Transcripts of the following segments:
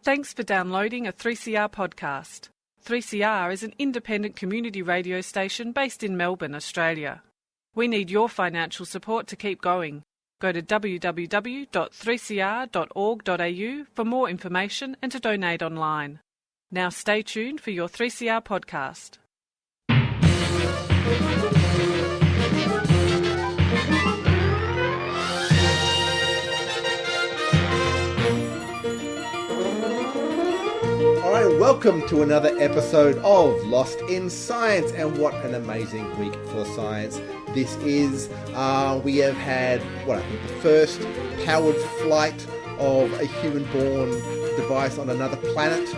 Thanks for downloading a 3CR podcast. 3CR is an independent community radio station based in Melbourne, Australia. We need your financial support to keep going. Go to www.3cr.org.au for more information and to donate online. Now stay tuned for your 3CR podcast. All right, welcome to another episode of Lost in Science, and what an amazing week for science this is. We have had, I think the first powered flight of a human-born device on another planet.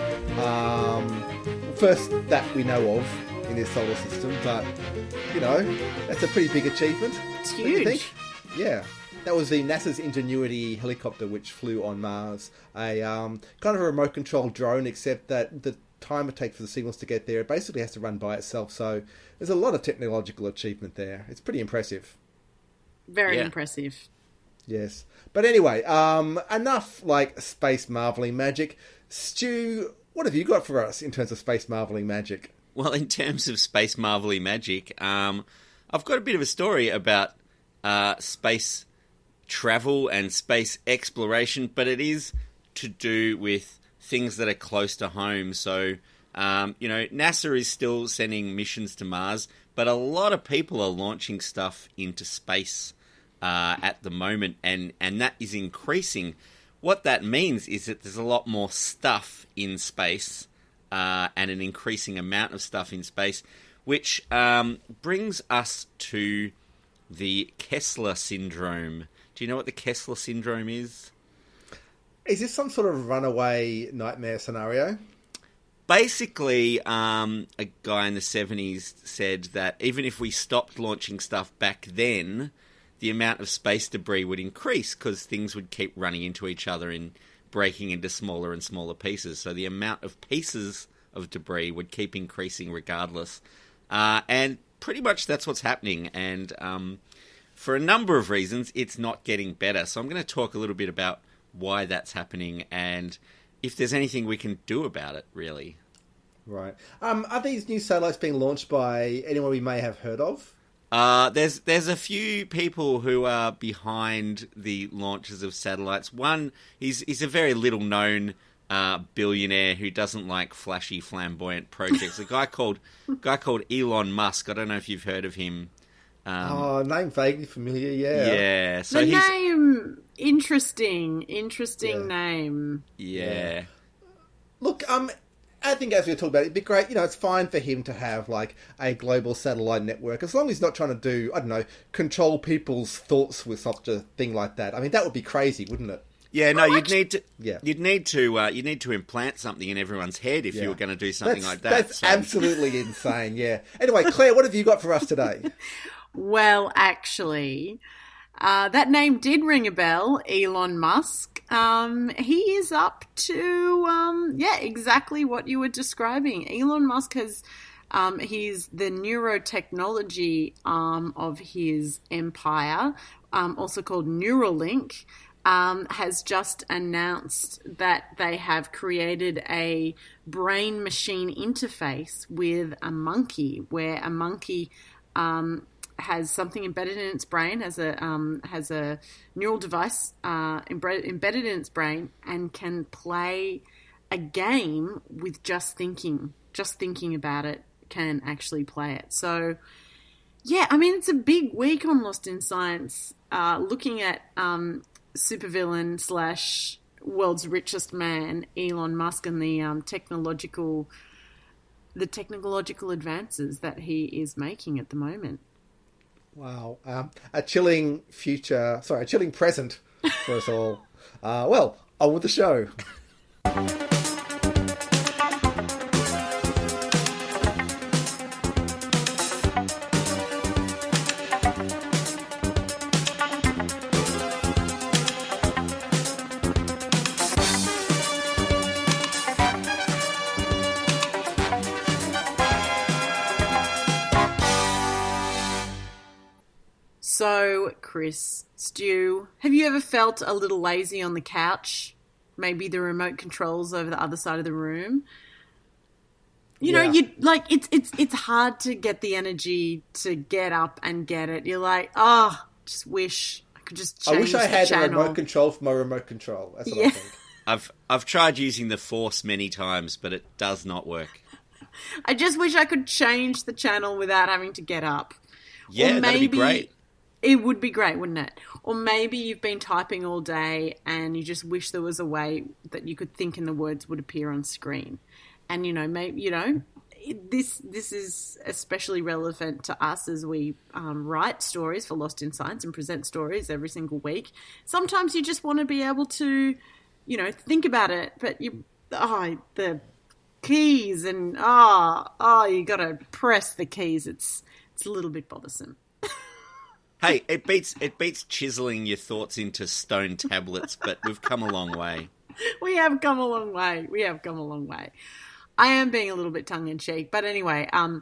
First that we know of in this solar system, but, that's a pretty big achievement. It's Don't you huge. think? Yeah. That was the NASA's Ingenuity helicopter, which flew on Mars. A kind of a remote-controlled drone, except that the time it takes for the signals to get there, it basically has to run by itself. So there's a lot of technological achievement there. It's pretty impressive. Very impressive. Yes. But anyway, enough space marveling magic. Stu, what have you got for us in terms of space marveling magic? Well, in terms of space marveling magic, I've got a bit of a story about space travel and space exploration, but it is to do with things that are close to home. So, NASA is still sending missions to Mars, but a lot of people are launching stuff into space at the moment, and that is increasing. What that means is that there's a lot more stuff in space, and an increasing amount of stuff in space, which brings us to the Kessler syndrome. Do you know what the Kessler syndrome is? Is this some sort of runaway nightmare scenario? Basically, a guy in the 70s said that even if we stopped launching stuff back then, the amount of space debris would increase because things would keep running into each other and breaking into smaller and smaller pieces. So the amount of pieces of debris would keep increasing regardless. And pretty much that's what's happening. And for a number of reasons, it's not getting better. So I'm going to talk a little bit about why that's happening and if there's anything we can do about it, really. Right. Are these new satellites being launched by anyone we may have heard of? There's a few people who are behind the launches of satellites. One, he's a very little known billionaire who doesn't like flashy, flamboyant projects. A guy called Elon Musk. I don't know if you've heard of him. Name vaguely familiar, yeah. Yeah. So The name, interesting name. Yeah. Look, I think as we were talking about, it'd be great, it's fine for him to have, a global satellite network, as long as he's not trying to do, control people's thoughts with such a thing like that. I mean, that would be crazy, wouldn't it? Yeah, no, you'd need to implant something in everyone's head if you were going to do something like that. That's absolutely insane, yeah. Anyway, Claire, what have you got for us today? Well, actually, that name did ring a bell, Elon Musk. He is up to, exactly what you were describing. Elon Musk has, he's the neurotechnology arm of his empire, also called Neuralink, has just announced that they have created a brain-machine interface with a monkey, where a monkey has something embedded in its brain, has a neural device embedded in its brain, and can play a game with just thinking about it, can actually play it. So, yeah, I mean, it's a big week on Lost in Science, looking at supervillain / world's richest man, Elon Musk, and the technological advances that he is making at the moment. Wow. A chilling present for us all. Well, on with the show. So, Chris, Stu, have you ever felt a little lazy on the couch? maybe the remote controls over the other side of the room. You know, you like it's hard to get the energy to get up and get it. You're like, oh, just wish I could just change I wish I had the a channel. remote control for my remote control. That's what I think. I've tried using the Force many times, but it does not work. I just wish I could change the channel without having to get up. Yeah, that'd be great. It would be great, wouldn't it? Or maybe you've been typing all day and you just wish there was a way that you could think and the words would appear on screen. And, you know, maybe, you know, this is especially relevant to us as we write stories for Lost in Science and present stories every single week. Sometimes you just want to be able to, you know, think about it, but the keys and you got to press the keys. It's a little bit bothersome. Hey, it beats chiseling your thoughts into stone tablets, but we've come a long way. We have come a long way. I am being a little bit tongue-in-cheek, but anyway, I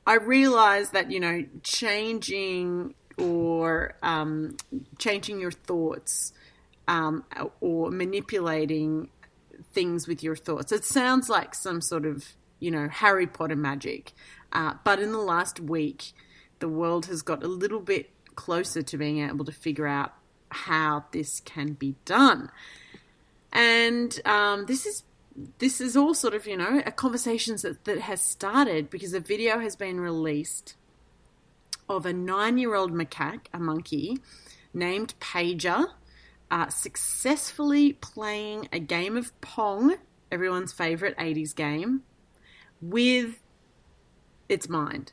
realise that, you know, changing your thoughts or manipulating things with your thoughts, it sounds like some sort of, you know, Harry Potter magic. But in the last week, the world has got a little bit closer to being able to figure out how this can be done. And this is all sort of, you know, a conversation that has started because a video has been released of a 9-year-old macaque, a monkey, named Pager, successfully playing a game of Pong, everyone's favourite 80s game, with its mind.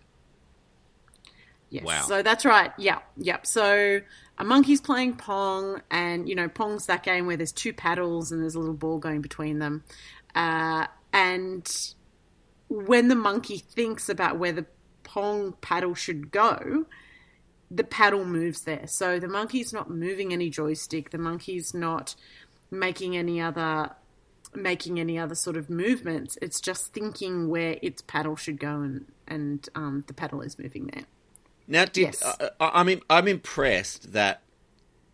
Yes. Wow. So that's right. Yeah. So a monkey's playing Pong, and, you know, Pong's that game where there's 2 paddles and there's a little ball going between them. And when the monkey thinks about where the Pong paddle should go, the paddle moves there. So the monkey's not moving any joystick. The monkey's not making any other sort of movements. It's just thinking where its paddle should go, and the paddle is moving there. Now, Yes. I'm impressed that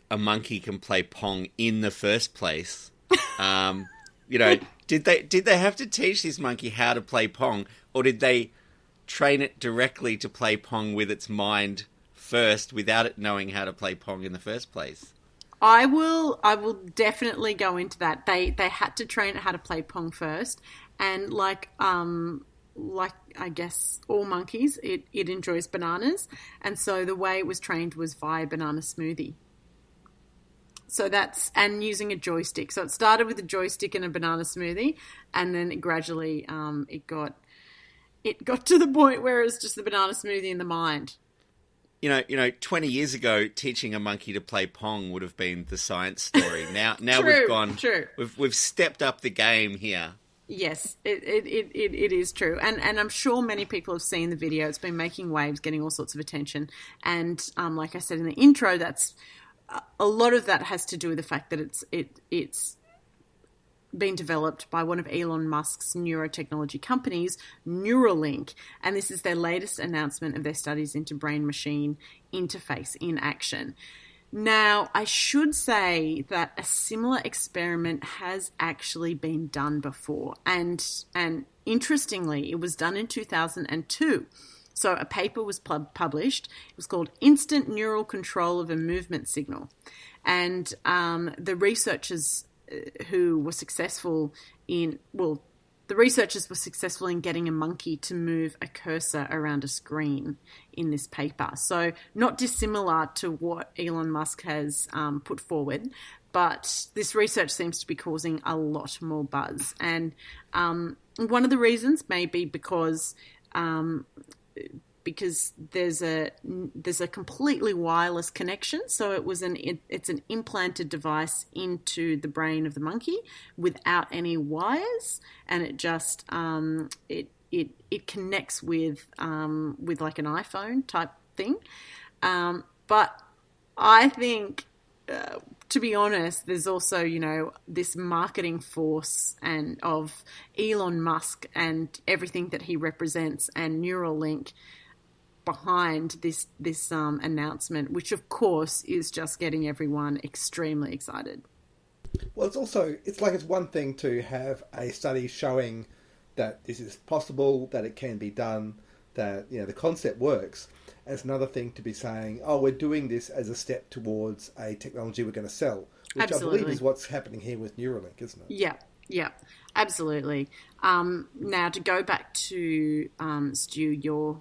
a monkey can play Pong in the first place. You know, did they have to teach this monkey how to play Pong, or did they train it directly to play Pong with its mind first, without it knowing how to play Pong in the first place? I will definitely go into that. They had to train it how to play Pong first, and like I guess all monkeys, it enjoys bananas, and so the way it was trained was via banana smoothie. So and using a joystick. So it started with a joystick and a banana smoothie, and then it gradually it got to the point where it was just the banana smoothie in the mind. You know, 20 years ago, teaching a monkey to play Pong would have been the science story. Now True. We've stepped up the game here. Yes, it is true. And I'm sure many people have seen the video. It's been making waves, getting all sorts of attention. And like I said in the intro, that's a lot of that has to do with the fact that it's been developed by one of Elon Musk's neurotechnology companies, Neuralink. And this is their latest announcement of their studies into brain-machine interface in action. Now, I should say that a similar experiment has actually been done before. And interestingly, it was done in 2002. So a paper was published. It was called Instant Neural Control of a Movement Signal. And the researchers were successful in getting a monkey to move a cursor around a screen in this paper. So not dissimilar to what Elon Musk has put forward, but this research seems to be causing a lot more buzz. And one of the reasons may be because there's a completely wireless connection. So it's an implanted device into the brain of the monkey without any wires, and it just it connects with like an iPhone type thing. But I think, to be honest, there's also, you know, this marketing force and of Elon Musk and everything that he represents, and Neuralink behind this announcement, which of course is just getting everyone extremely excited. Well, it's one thing to have a study showing that this is possible, that it can be done, that the concept works. And it's another thing to be saying, oh, we're doing this as a step towards a technology we're going to sell, which Absolutely. I believe is what's happening here with Neuralink, isn't it? Yeah, absolutely. Now, to go back to, Stu, your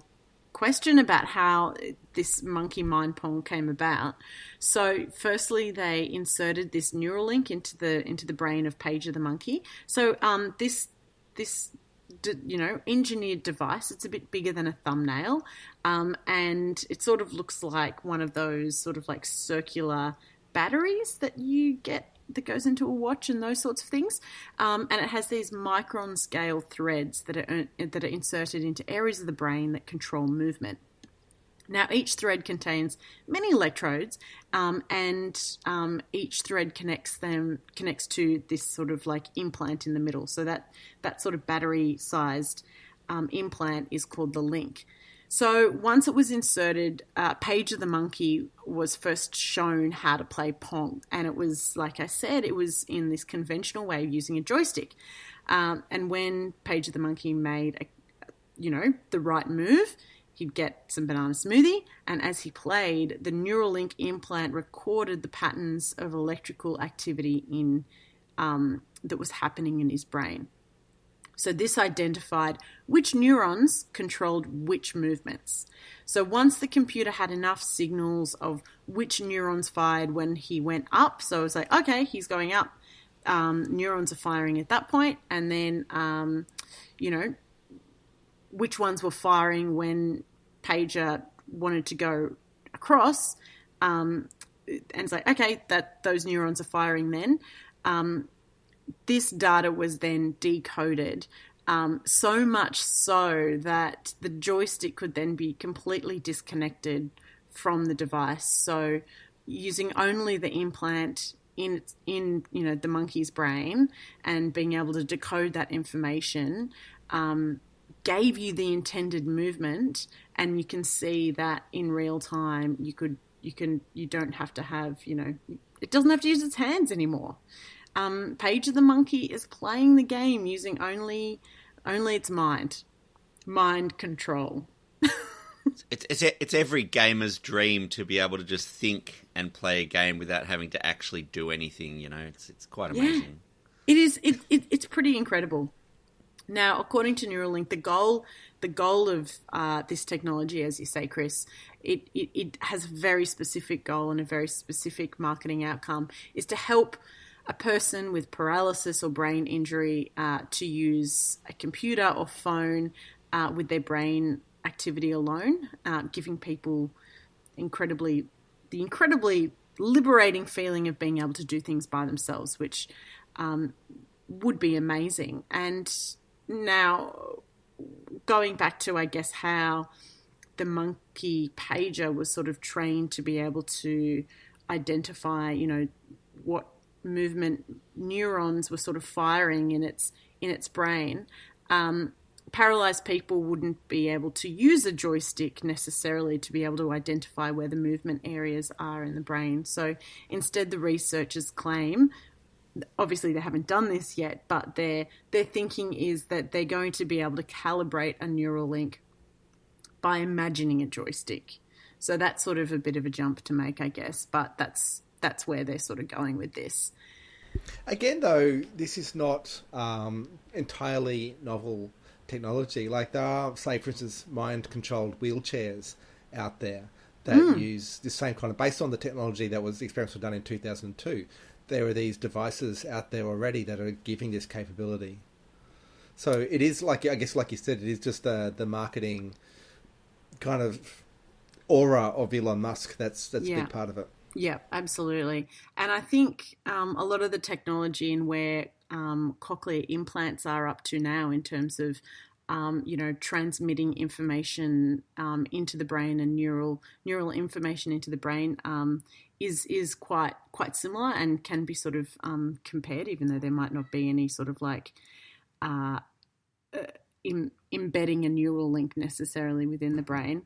question about how this monkey mind pong came about. So, firstly, they inserted this Neuralink into the brain of Pager the monkey. So, this engineered device. It's a bit bigger than a thumbnail, and it sort of looks like one of those sort of like circular batteries that you get that goes into a watch and those sorts of things. And it has these micron scale threads that are inserted into areas of the brain that control movement. Now, each thread contains many electrodes, and each thread connects to this sort of like implant in the middle. So that sort of battery-sized implant is called the link. So once it was inserted, Pager the monkey was first shown how to play Pong. And it was, like I said, it was in this conventional way of using a joystick. And when Pager the monkey made, the right move, he'd get some banana smoothie. And as he played, the Neuralink implant recorded the patterns of electrical activity that was happening in his brain. So this identified which neurons controlled which movements. So once the computer had enough signals of which neurons fired when he went up, so it was like, okay, he's going up. Neurons are firing at that point, and then, which ones were firing when Pager wanted to go across, and it's like, okay, those neurons are firing then. This data was then decoded, so much so that the joystick could then be completely disconnected from the device. So using only the implant in the monkey's brain and being able to decode that information gave you the intended movement, and you can see that in real time. You don't have to have, it doesn't have to use its hands anymore. Pager the monkey is playing the game using only its mind control. It's every gamer's dream to be able to just think and play a game without having to actually do anything. It's quite amazing. Yeah, it is. It's pretty incredible. Now, according to Neuralink, the goal of this technology, as you say, Chris, it has a very specific goal and a very specific marketing outcome, is to help a person with paralysis or brain injury to use a computer or phone with their brain activity alone, giving people the incredibly liberating feeling of being able to do things by themselves, which would be amazing. And now, going back to, I guess, how the monkey Pager was sort of trained to be able to identify, what movement neurons were sort of firing in its brain. Paralyzed people wouldn't be able to use a joystick necessarily to be able to identify where the movement areas are in the brain. So instead, the researchers claim, obviously they haven't done this yet, but their thinking is that they're going to be able to calibrate a neural link by imagining a joystick. So that's sort of a bit of a jump to make, I guess, but that's where they're sort of going with this. Again, though, this is not entirely novel technology. Like there are, say, for instance, mind-controlled wheelchairs out there that use the same kind of, based on the technology that was, the experiments were done in 2002. There are these devices out there already that are giving this capability. So it is like, I guess, like you said, it is just the marketing kind of aura of Elon Musk that's a big part of it. Yeah, absolutely. And I think a lot of the technology and where cochlear implants are up to now in terms of, transmitting information into the brain and neural information into the brain is quite similar and can be sort of compared, even though there might not be any sort of like embedding a neural link necessarily within the brain.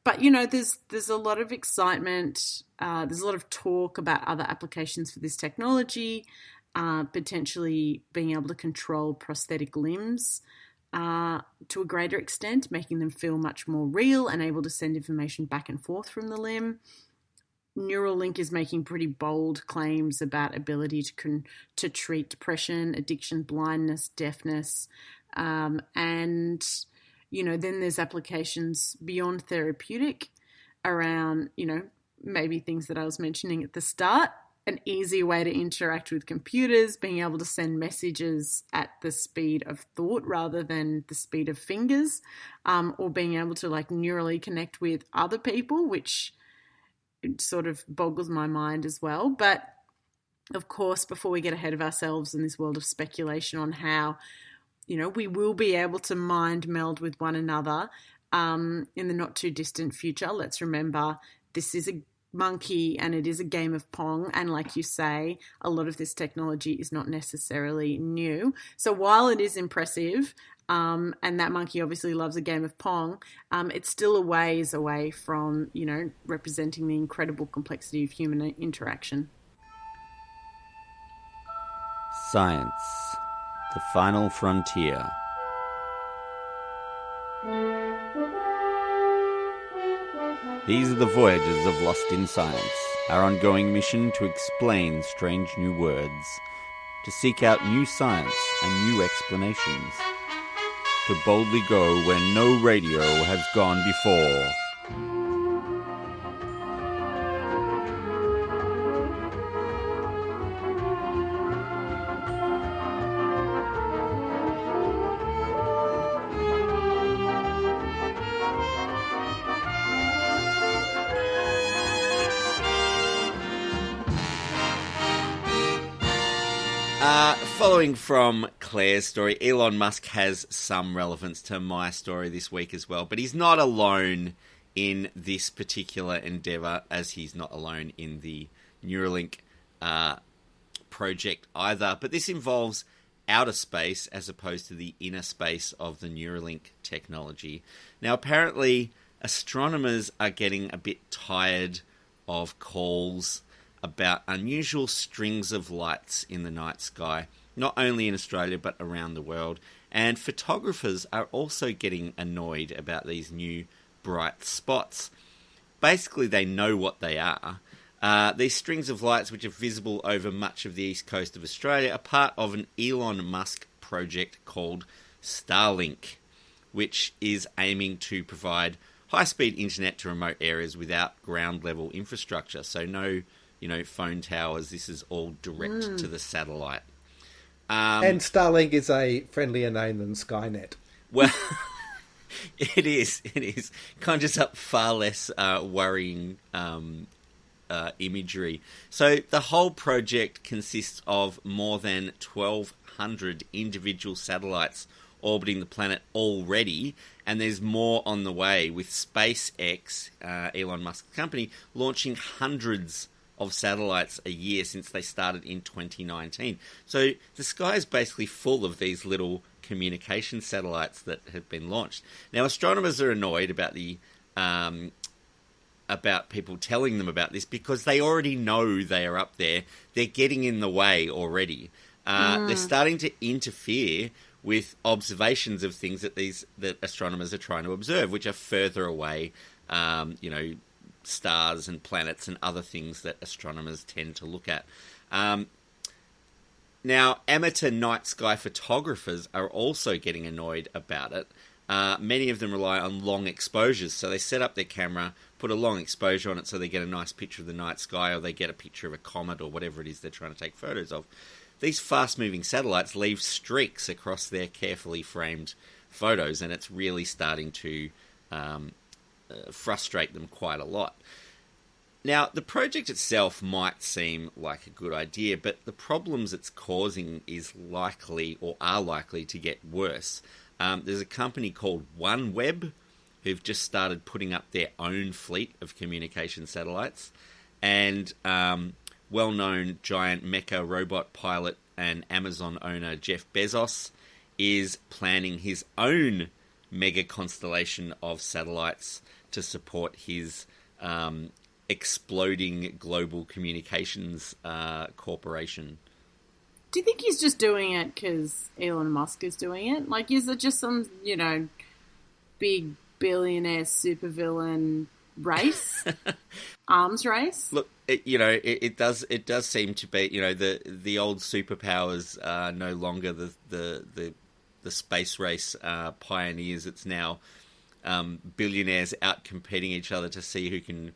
But, there's a lot of excitement. There's a lot of talk about other applications for this technology, potentially being able to control prosthetic limbs to a greater extent, making them feel much more real and able to send information back and forth from the limb. Neuralink is making pretty bold claims about ability to treat depression, addiction, blindness, deafness, and then there's applications beyond therapeutic around maybe things that I was mentioning at the start. An easy way to interact with computers, being able to send messages at the speed of thought rather than the speed of fingers, or being able to neurally connect with other people, which sort of boggles my mind as well. But of course, before we get ahead of ourselves in this world of speculation on how, we will be able to mind meld with one another in the not too distant future, let's remember this is a monkey and it is a game of Pong, and like you say, a lot of this technology is not necessarily new. So while it is impressive, and that monkey obviously loves a game of Pong, it's still a ways away from representing the incredible complexity of human interaction. Science, the final frontier. These are the voyages of Lost in Science, our ongoing mission to explain strange new words, to seek out new science and new explanations, to boldly go where no radio has gone before. Following from Claire's story, Elon Musk has some relevance to my story this week as well, but he's not alone in this particular endeavour, as he's not alone in the Neuralink project either. But this involves outer space as opposed to the inner space of the Neuralink technology. Now, apparently, astronomers are getting a bit tired of calls about unusual strings of lights in the night sky, not only in Australia but around the world. And photographers are also getting annoyed about these new bright spots. Basically, they know what they are. These strings of lights, which are visible over much of the east coast of Australia, are part of an Elon Musk project called Starlink, which is aiming to provide high-speed internet to remote areas without ground-level infrastructure. So no phone towers. This is all direct to the satellite. And Starlink is a friendlier name than Skynet. Well, it is. Conjures up far less worrying imagery. So the whole project consists of more than 1,200 individual satellites orbiting the planet already, and there's more on the way, with SpaceX, Elon Musk's company, launching hundreds of satellites a year since they started in 2019. So the sky is basically full of these little communication satellites that have been launched. Now, astronomers are annoyed about about people telling them about this because they already know they are up there. They're getting in the way already. They're starting to interfere with observations of things that astronomers are trying to observe, which are further away, stars and planets and other things that astronomers tend to look at. Now, amateur night sky photographers are also getting annoyed about it. Many of them rely on long exposures, so they set up their camera, put a long exposure on it so they get a nice picture of the night sky, or they get a picture of a comet or whatever it is they're trying to take photos of. These fast-moving satellites leave streaks across their carefully framed photos, and it's really starting to frustrate them quite a lot. Now, the project itself might seem like a good idea, but the problems it's causing are likely to get worse. There's a company called OneWeb who've just started putting up their own fleet of communication satellites, and well-known giant mecha robot pilot and Amazon owner Jeff Bezos is planning his own mega constellation of satellites to support his exploding global communications corporation. Do you think he's just doing it because Elon Musk is doing it? Like, is it just some, big billionaire supervillain race? Arms race? Look, it does seem to be, the old superpowers are no longer the space race pioneers. It's now billionaires out competing each other to see who can,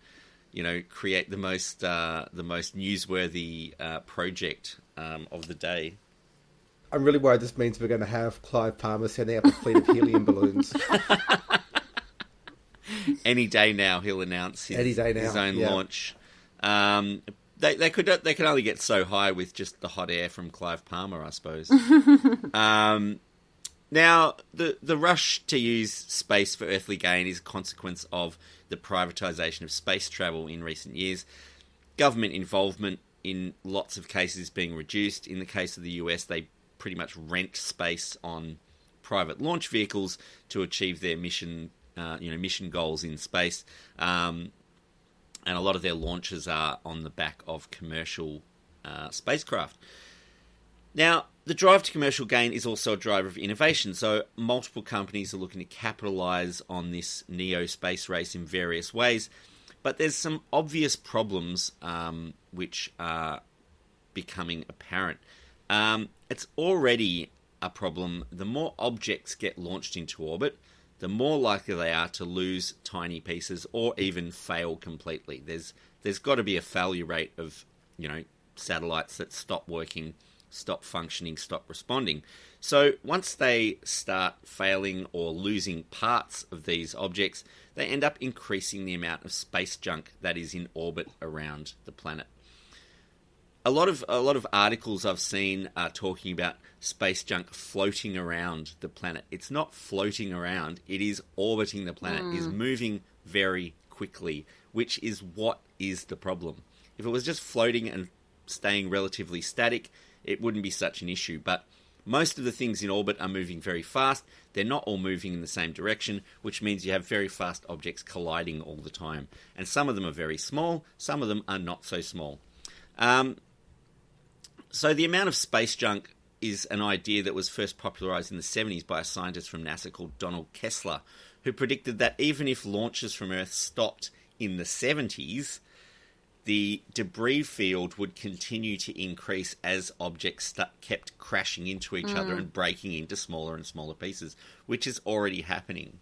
create the most newsworthy project of the day. I'm really worried this means we're going to have Clive Palmer sending up a fleet of helium balloons. Any day now, he'll announce his own launch. They can only get so high with just the hot air from Clive Palmer, I suppose. Now, the rush to use space for earthly gain is a consequence of the privatisation of space travel in recent years. Government involvement in lots of cases being reduced. In the case of the US, they pretty much rent space on private launch vehicles to achieve their mission goals in space. And a lot of their launches are on the back of commercial spacecraft. Now, the drive to commercial gain is also a driver of innovation, so multiple companies are looking to capitalise on this neo-space race in various ways, but there's some obvious problems which are becoming apparent. It's already a problem. The more objects get launched into orbit, the more likely they are to lose tiny pieces or even fail completely. There's got to be a failure rate of, satellites that stop working, stop functioning, stop responding. So once they start failing or losing parts of these objects, they end up increasing the amount of space junk that is in orbit around the planet. A lot of articles I've seen are talking about space junk floating around the planet. It's not floating around, it is orbiting the planet, is moving very quickly, which is what is the problem. If it was just floating and staying relatively static, it wouldn't be such an issue. But most of the things in orbit are moving very fast. They're not all moving in the same direction, which means you have very fast objects colliding all the time. And some of them are very small, some of them are not so small. So the amount of space junk is an idea that was first popularized in the 70s by a scientist from NASA called Donald Kessler, who predicted that even if launches from Earth stopped in the 70s, the debris field would continue to increase as objects kept crashing into each other and breaking into smaller and smaller pieces, which is already happening.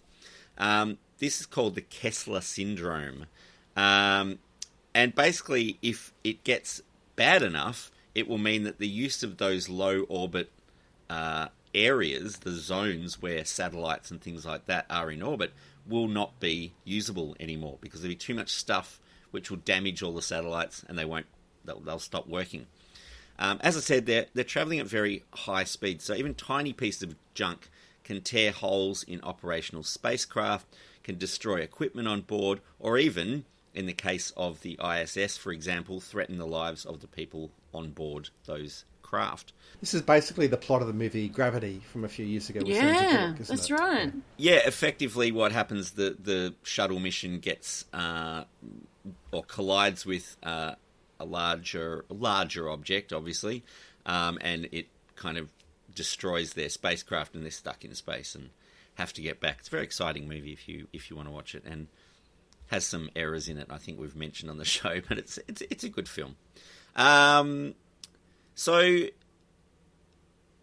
This is called the Kessler syndrome. And basically, if it gets bad enough, it will mean that the use of those low orbit areas, the zones where satellites and things like that are in orbit, will not be usable anymore because there'll be too much stuff which will damage all the satellites and they'll stop working. As I said, they're traveling at very high speeds, so even tiny pieces of junk can tear holes in operational spacecraft, can destroy equipment on board, or even, in the case of the ISS, for example, threaten the lives of the people on board those craft. This is basically the plot of the movie Gravity from a few years ago. Yeah, that's right. Yeah, effectively what happens, the shuttle mission gets or collides with a larger object, obviously, and it kind of destroys their spacecraft and they're stuck in space and have to get back. It's a very exciting movie if you want to watch it, and has some errors in it I think we've mentioned on the show, but it's a good film. So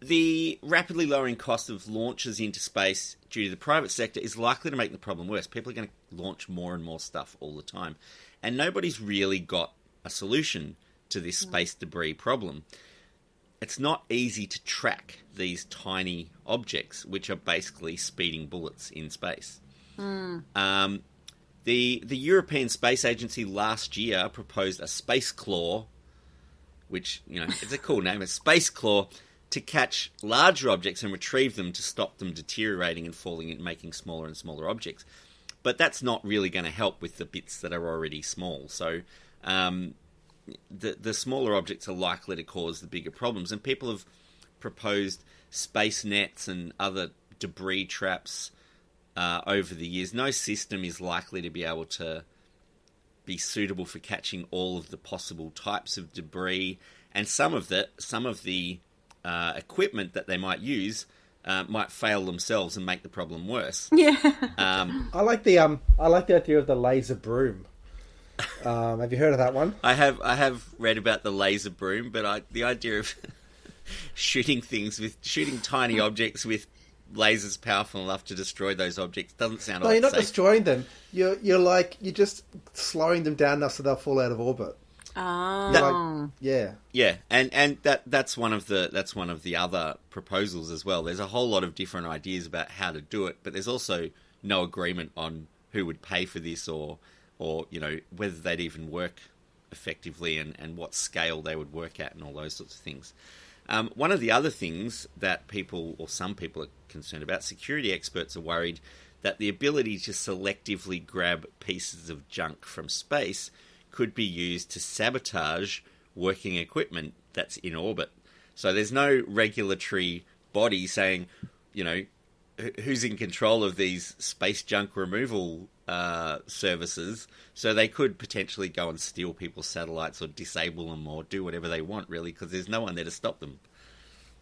the rapidly lowering cost of launches into space due to the private sector is likely to make the problem worse. People are going to launch more and more stuff all the time, and nobody's really got a solution to this space debris problem. It's not easy to track these tiny objects, which are basically speeding bullets in space. The European Space Agency last year proposed a space claw, which, it's a cool name, a space claw, to catch larger objects and retrieve them to stop them deteriorating and falling and making smaller and smaller objects. But that's not really going to help with the bits that are already small. So the smaller objects are likely to cause the bigger problems. And people have proposed space nets and other debris traps over the years. No system is likely to be able to be suitable for catching all of the possible types of debris, and some of the equipment that they might use might fail themselves and make the problem worse. Yeah. I like the idea of the laser broom. Have you heard of that one? I have read about the laser broom, but the idea of shooting tiny objects with lasers powerful enough to destroy those objects doesn't sound. No, you're not safe. destroying them. You're just slowing them down enough so they'll fall out of orbit. Oh. Yeah, and that's one of the other proposals as well. There's a whole lot of different ideas about how to do it, but there's also no agreement on who would pay for this or whether they'd even work effectively and what scale they would work at and all those sorts of things. One of the other things that some people are concerned about, security experts are worried that the ability to selectively grab pieces of junk from space could be used to sabotage working equipment that's in orbit. So there's no regulatory body saying, who's in control of these space junk removal services, so they could potentially go and steal people's satellites or disable them or do whatever they want, really, because there's no one there to stop them.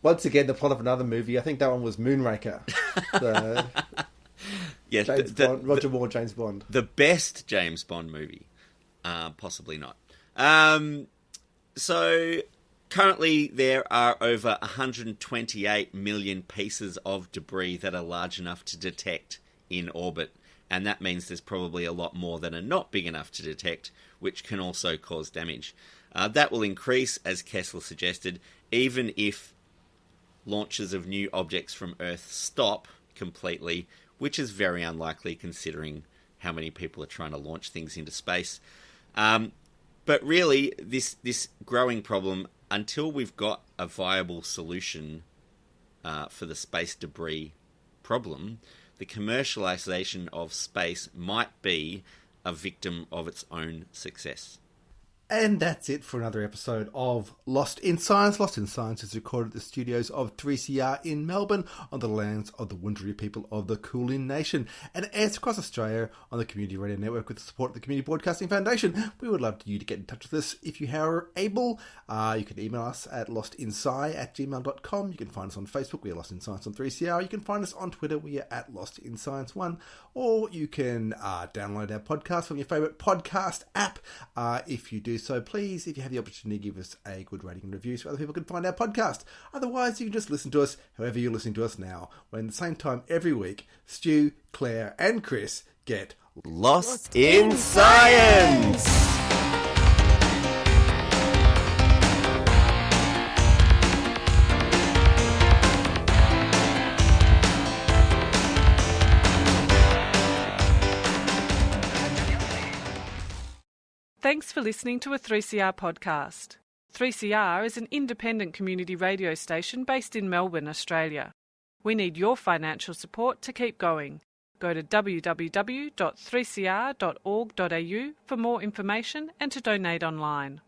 Once again, the plot of another movie. I think that one was Moonraker. Yeah, Roger Moore, James Bond. The best James Bond movie. Possibly not. So currently there are over 128 million pieces of debris that are large enough to detect in orbit. And that means there's probably a lot more that are not big enough to detect, which can also cause damage. That will increase, as Kessler suggested, even if launches of new objects from Earth stop completely, which is very unlikely considering how many people are trying to launch things into space. But really, this growing problem, until we've got a viable solution for the space debris problem, the commercialization of space might be a victim of its own success. And that's it for another episode of Lost in Science. Lost in Science is recorded at the studios of 3CR in Melbourne on the lands of the Wurundjeri people of the Kulin Nation, and airs across Australia on the Community Radio Network with the support of the Community Broadcasting Foundation. We would love you to get in touch with us if you are able. You can email us at lostinsci@gmail.com. You can find us on Facebook. We are Lost in Science on 3CR. You can find us on Twitter. We are at Lost in Science 1. Or you can download our podcast from your favourite podcast app. If you do so, please, if you have the opportunity, give us a good rating and review so other people can find our podcast. Otherwise, you can just listen to us however you're listening to us now, when at the same time every week, Stu, Claire and Chris get Lost in Science! Thanks for listening to a 3CR podcast. 3CR is an independent community radio station based in Melbourne, Australia. We need your financial support to keep going. Go to www.3cr.org.au for more information and to donate online.